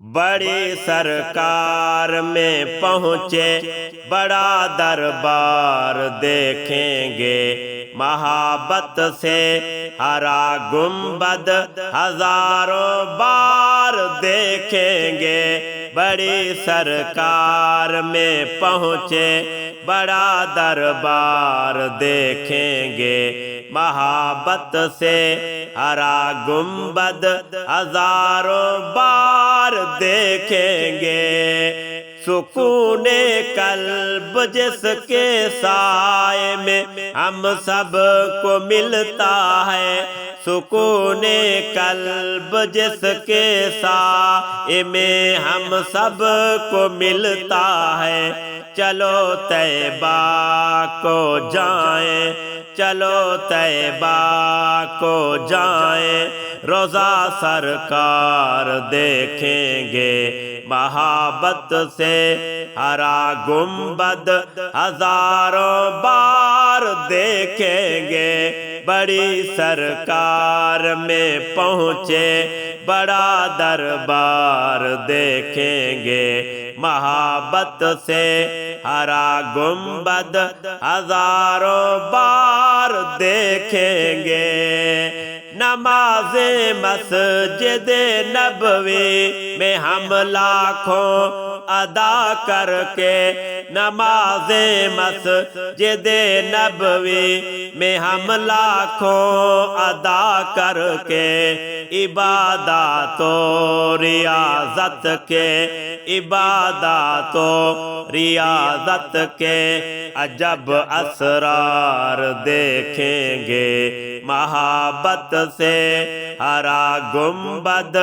بڑی سرکار میں پہنچے بڑا دربار دیکھیں گے، محبت سے ہرا گنبد ہزاروں بار دیکھیں گے۔ بڑی سرکار میں پہنچے بڑا دربار دیکھیں گے، محبت سے ہرا گنبد ہزاروں بار دیکھیں گے۔ سکون قلب جس کے سائے میں ہم سب کو ملتا ہے، سکون قلب جس کے سائے میں ہم سب کو ملتا ہے۔ چلو طیبہ کو جائیں، چلو طیبہ کو جائیں، روضہ سرکار دیکھیں گے، محبت سے ہرا گنبد ہزاروں بار دیکھیں گے۔ بڑی سرکار میں پہنچے بڑا دربار دیکھیں گے، محبت سے ہرا گنبد ہزاروں بار دیکھیں گے۔ نماز مسجد نبوی میں ہم لاکھوں ادا کر کے، نماز مسجد نبوی میں ہم لاکھوں ادا کر کے، عبادات و ریاضت کے، عبادات و ریاضت کے عجب اسرار دیکھیں گے، محبت سے ہرا گنبد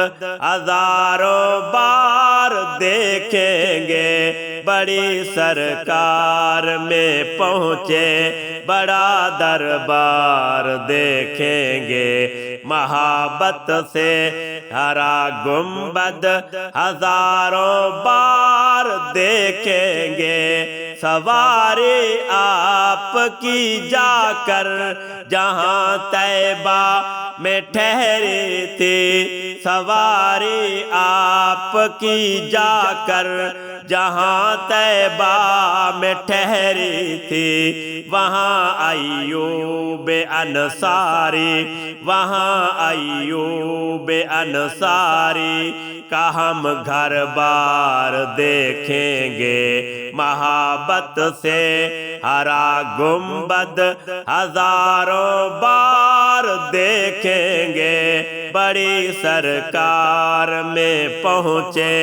ہزاروں بار دیکھیں گے۔ بڑی سرکار میں پہنچے بڑا دربار دیکھیں گے، محبت سے ہرا گنبد ہزاروں بار دیکھیں گے۔ سواری آپ کی جا کر جہاں طیبہ میں ٹھہری تھی، سواری آپ کی جا کر جہاں طیبہ میں ٹھہری تھی، وہاں ایوب انصاری، وہاں ایوب انصاری کا ہم گھر بار دیکھیں گے، محبت سے ہرا گنبد ہزاروں بار دیکھیں گے۔ بڑی سرکار میں پہنچے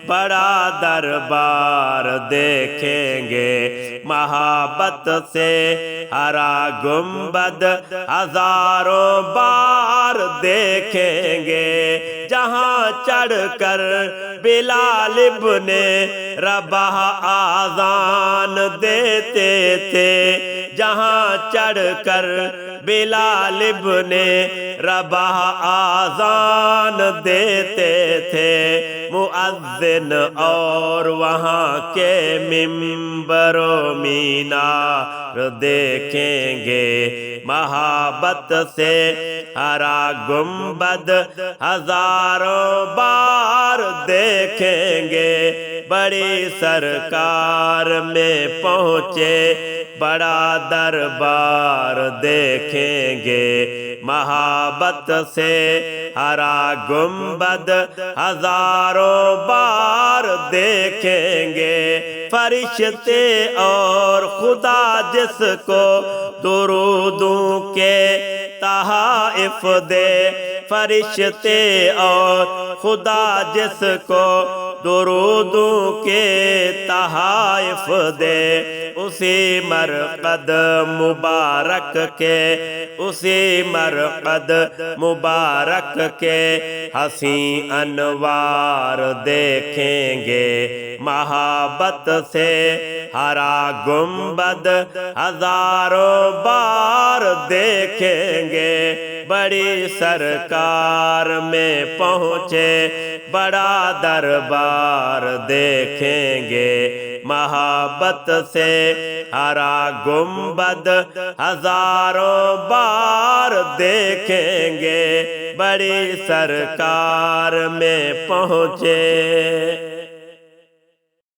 بڑا دربار دیکھیں گے، محبت سے ہرا گنبد ہزاروں بار دیکھیں گے۔ جہاں چڑھ کر بلال ابن رباح آذان دیتے تھے، جہاں چڑھ کر بلال ابن رباح آذان دیتے تھے، مؤذن اور وہاں کے منبر و مینار دیکھیں گے، محبت سے ہرا گنبد ہزاروں بار دیکھیں گے۔ بڑی سرکار میں پہنچے بڑا دربار دیکھیں گے، محبت سے ہرا گنبد ہزاروں بار دیکھیں گے۔ فرشتے اور خدا جس کو درودوں کے تحائف دے، فرشتے اور خدا جس کو درودوں کے تحائف دے، اسی مرقد مبارک کے، اسی مرقد مبارک کے حسین انوار دیکھیں گے، محبت سے ہرا گنبد ہزاروں بار دیکھیں گے۔ بڑی سرکار میں پہنچے بڑا دربار دیکھیں گے، محبت سے ہرا گنبد ہزاروں بار دیکھیں گے، بڑی سرکار میں پہنچے۔